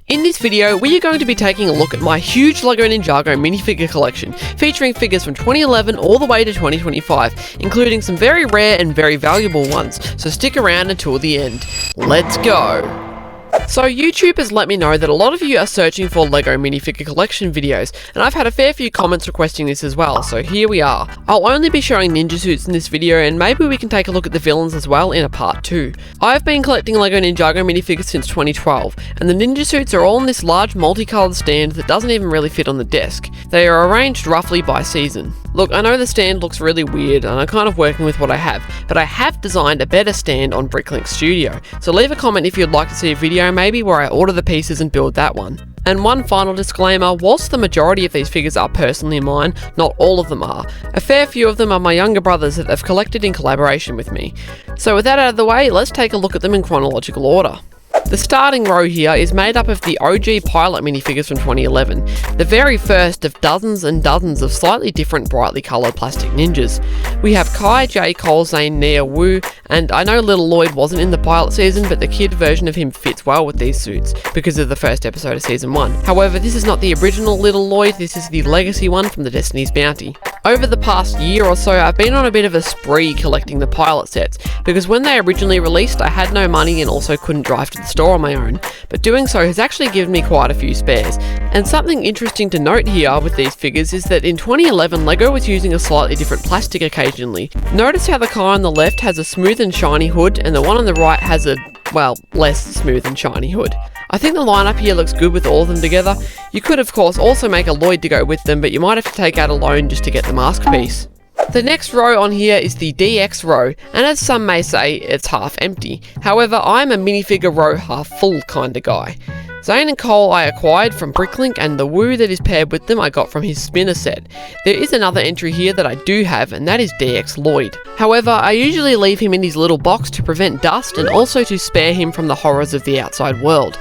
In this video, we are going to be taking a look at my huge LEGO Ninjago minifigure collection, featuring figures from 2011 all the way to 2025, including some very rare and very valuable ones, so stick around until the end. Let's go! So YouTube has let me know that a lot of you are searching for LEGO minifigure collection videos, and I've had a fair few comments requesting this as well, so here we are. I'll only be showing ninja suits in this video, and maybe we can take a look at the villains as well in a part 2. I've been collecting LEGO Ninjago minifigures since 2012, and the ninja suits are all in this large multicoloured stand that doesn't even really fit on the desk. They are arranged roughly by season. Look, I know the stand looks really weird and I'm kind of working with what I have, but I have designed a better stand on Bricklink Studio, so leave a comment if you'd like to see a video maybe where I order the pieces and build that one. And one final disclaimer, whilst the majority of these figures are personally mine, not all of them are. A fair few of them are my younger brothers that have collected in collaboration with me. So with that out of the way, let's take a look at them in chronological order. The starting row here is made up of the OG pilot minifigures from 2011, the very first of dozens and dozens of slightly different brightly coloured plastic ninjas. We have Kai, Jay, Cole, Zane, Nya, Wu, and I know little Lloyd wasn't in the pilot season, but the kid version of him fits well with these suits because of the first episode of season 1. However, this is not the original little Lloyd, this is the legacy one from the Destiny's Bounty. Over the past year or so, I've been on a bit of a spree collecting the pilot sets, because when they originally released, I had no money and also couldn't drive to the store on my own, but doing so has actually given me quite a few spares. And something interesting to note here with these figures is that in 2011, LEGO was using a slightly different plastic occasionally. Notice how the car on the left has a smooth and shiny hood, and the one on the right has a, well, less smooth and shiny hood. I think the lineup here looks good with all of them together. You could of course also make a Lloyd to go with them, but you might have to take out a loan just to get the mask piece. The next row on here is the DX row, and as some may say, it's half empty. However, I'm a minifigure row half full kinda guy. Zane and Cole I acquired from Bricklink, and the Wu that is paired with them I got from his spinner set. There is another entry here that I do have, and that is DX Lloyd. However, I usually leave him in his little box to prevent dust and also to spare him from the horrors of the outside world.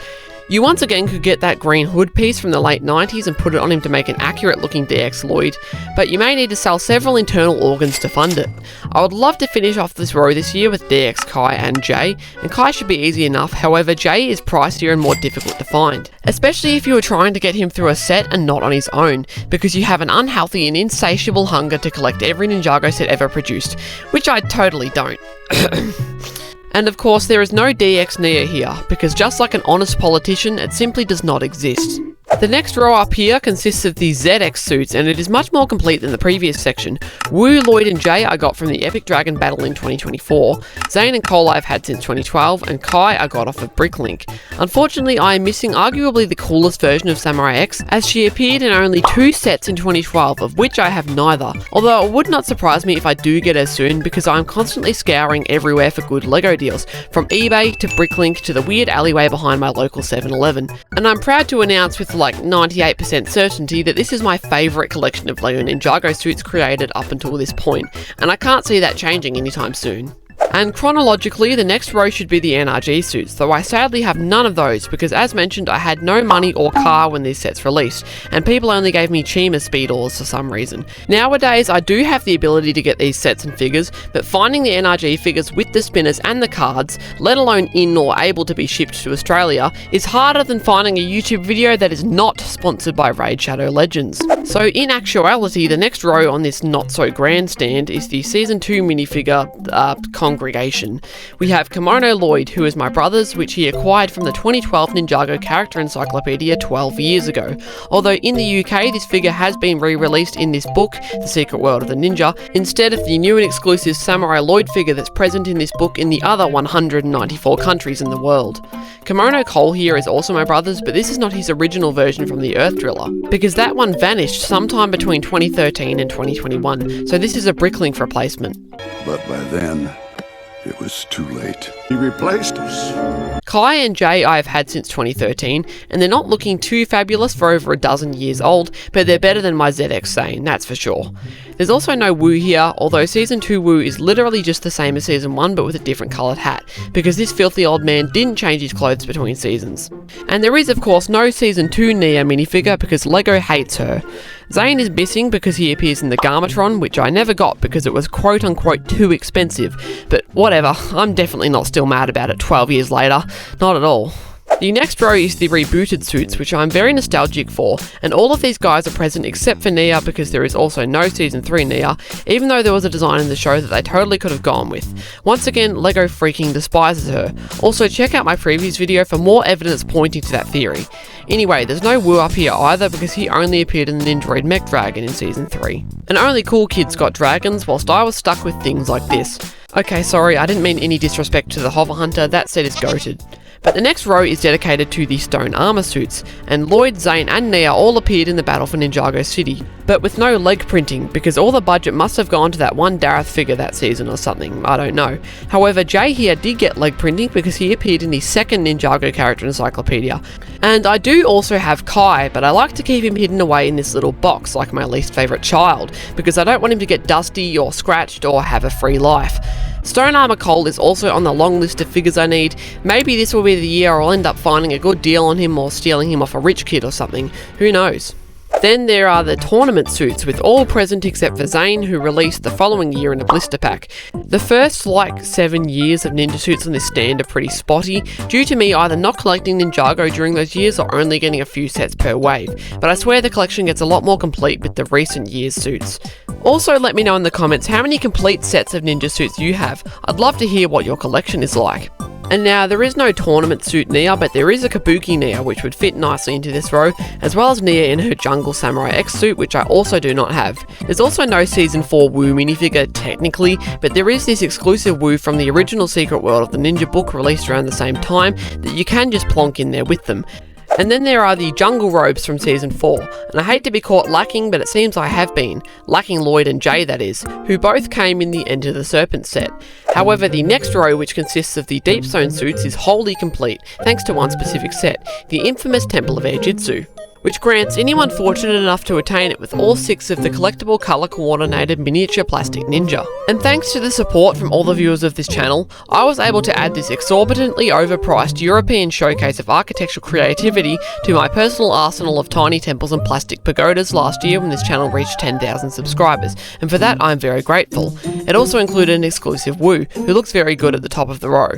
You once again could get that green hood piece from the late 90s and put it on him to make an accurate looking DX Lloyd, but you may need to sell several internal organs to fund it. I would love to finish off this row this year with DX Kai and Jay, and Kai should be easy enough, however Jay is pricier and more difficult to find. Especially if you are trying to get him through a set and not on his own, because you have an unhealthy and insatiable hunger to collect every Ninjago set ever produced, which I totally don't. And of course there is no DX Nya here, because just like an honest politician, it simply does not exist. The next row up here consists of the ZX suits, and it is much more complete than the previous section. Wu, Lloyd and Jay I got from the Epic Dragon battle in 2024, Zane and Cole I've had since 2012, and Kai I got off of Bricklink. Unfortunately, I am missing arguably the coolest version of Samurai X, as she appeared in only 2 sets in 2012, of which I have neither, although it would not surprise me if I do get her soon, because I am constantly scouring everywhere for good LEGO deals, from eBay to Bricklink to the weird alleyway behind my local 7-Eleven. And I'm proud to announce with like 98% certainty that this is my favourite collection of LEGO Ninjago suits created up until this point, and I can't see that changing anytime soon. And chronologically, the next row should be the NRG suits, though I sadly have none of those because, as mentioned, I had no money or car when these sets released, and people only gave me Chima speed orders for some reason. Nowadays, I do have the ability to get these sets and figures, but finding the NRG figures with the spinners and the cards, let alone in or able to be shipped to Australia, is harder than finding a YouTube video that is not sponsored by Raid Shadow Legends. So in actuality, the next row on this not so grand stand is the Season 2 minifigure congregation. We have Kimono Lloyd, who is my brother's, which he acquired from the 2012 Ninjago Character Encyclopedia 12 years ago. Although in the UK, this figure has been re-released in this book, The Secret World of the Ninja, instead of the new and exclusive Samurai Lloyd figure that's present in this book in the other 194 countries in the world. Kimono Cole here is also my brother's, but this is not his original version from the Earth Driller, because that one vanished sometime between 2013 and 2021, so this is a Bricklink replacement. But by then, it was too late. He replaced us. Kai and Jay I have had since 2013, and they're not looking too fabulous for over a dozen years old, but they're better than my ZX Zane, that's for sure. There's also no Wu here, although Season 2 Wu is literally just the same as Season 1 but with a different coloured hat, because this filthy old man didn't change his clothes between seasons. And there is of course no Season 2 Nya minifigure because LEGO hates her. Zane is missing because he appears in the Garmatron, which I never got because it was quote unquote too expensive, but whatever, I'm definitely not still mad about it 12 years later, not at all. The next row is the rebooted suits, which I'm very nostalgic for, and all of these guys are present except for Nya, because there is also no Season 3 Nya, even though there was a design in the show that they totally could have gone with. Once again, LEGO freaking despises her. Also, check out my previous video for more evidence pointing to that theory. Anyway, there's no Wu up here either, because he only appeared in the Nindroid Mech Dragon in Season 3. And only cool kids got dragons, whilst I was stuck with things like this. Okay, sorry, I didn't mean any disrespect to the Hover Hunter, that set is goated. But the next row is dedicated to the stone armor suits, and Lloyd, Zane and Nya all appeared in the battle for Ninjago City, but with no leg printing, because all the budget must have gone to that one Dareth figure that season or something, I don't know. However, Jay here did get leg printing because he appeared in the second Ninjago character encyclopedia. And I do also have Kai, but I like to keep him hidden away in this little box like my least favourite child, because I don't want him to get dusty or scratched or have a free life. Stone Armor Cole is also on the long list of figures I need. Maybe this will be the year I'll end up finding a good deal on him or stealing him off a rich kid or something, who knows. Then there are the tournament suits, with all present except for Zane, who released the following year in a blister pack. The first 7 years of ninja suits on this stand are pretty spotty, due to me either not collecting Ninjago during those years or only getting a few sets per wave, but I swear the collection gets a lot more complete with the recent year's suits. Also, let me know in the comments how many complete sets of ninja suits you have. I'd love to hear what your collection is like. And now, there is no tournament suit Nya, but there is a Kabuki Nya, which would fit nicely into this row, as well as Nya in her Jungle Samurai X suit, which I also do not have. There's also no Season 4 Wu minifigure, technically, but there is this exclusive Wu from the original Secret World of the Ninja book released around the same time, that you can just plonk in there with them. And then there are the jungle robes from Season 4, and I hate to be caught lacking, but it seems I have been. Lacking Lloyd and Jay, that is, who both came in the Enter the Serpent set. However, the next row, which consists of the Deep Zone suits, is wholly complete, thanks to one specific set, the infamous Temple of Air Jitsu, which grants anyone fortunate enough to attain it with all 6 of the collectible colour coordinated miniature plastic ninja. And thanks to the support from all the viewers of this channel, I was able to add this exorbitantly overpriced European showcase of architectural creativity to my personal arsenal of tiny temples and plastic pagodas last year when this channel reached 10,000 subscribers, and for that I'm very grateful. It also included an exclusive Wu, who looks very good at the top of the row.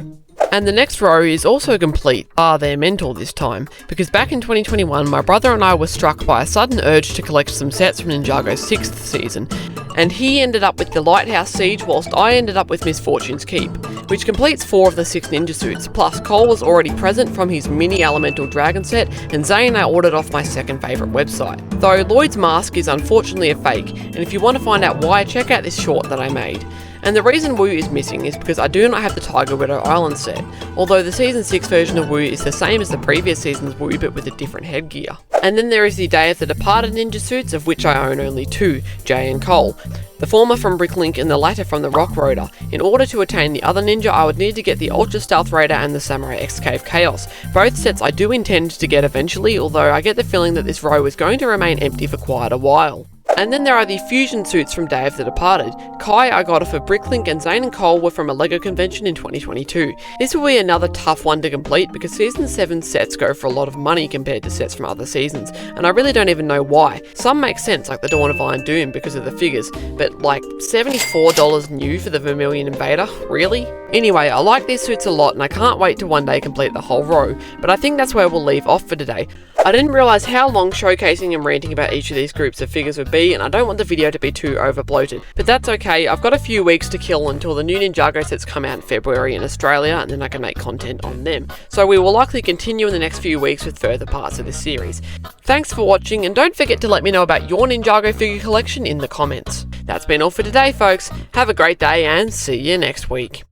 And the next row is also complete, bar their mentor this time, because back in 2021 my brother and I were struck by a sudden urge to collect some sets from Ninjago's 6th season, and he ended up with the Lighthouse Siege whilst I ended up with Misfortune's Keep, which completes 4 of the 6 ninja suits, plus Cole was already present from his mini elemental dragon set, and Zane I ordered off my second favourite website. Though Lloyd's mask is unfortunately a fake, and if you want to find out why, check out this short that I made. And the reason Wu is missing is because I do not have the Tiger Widow Island set, although the Season 6 version of Wu is the same as the previous season's Wu but with a different headgear. And then there is the Day of the Departed ninja suits, of which I own only 2, Jay and Cole. The former from Bricklink and the latter from the Rock Raider. In order to attain the other ninja, I would need to get the Ultra Stealth Raider and the Samurai X Cave Chaos. Both sets I do intend to get eventually, although I get the feeling that this row is going to remain empty for quite a while. And then there are the fusion suits from Day of the Departed. Kai I got off of Bricklink, and Zane and Cole were from a LEGO convention in 2022. This will be another tough one to complete because Season 7 sets go for a lot of money compared to sets from other seasons, and I really don't even know why. Some make sense, like the Dawn of Iron Doom because of the figures, but like $74 new for the Vermilion Invader? Really? Anyway, I like these suits a lot and I can't wait to one day complete the whole row, but I think that's where we'll leave off for today. I didn't realise how long showcasing and ranting about each of these groups of figures would be, and I don't want the video to be too over bloated. But that's okay, I've got a few weeks to kill until the new Ninjago sets come out in February in Australia, and then I can make content on them. So we will likely continue in the next few weeks with further parts of this series. Thanks for watching, and don't forget to let me know about your Ninjago figure collection in the comments. That's been all for today folks, have a great day and see you next week.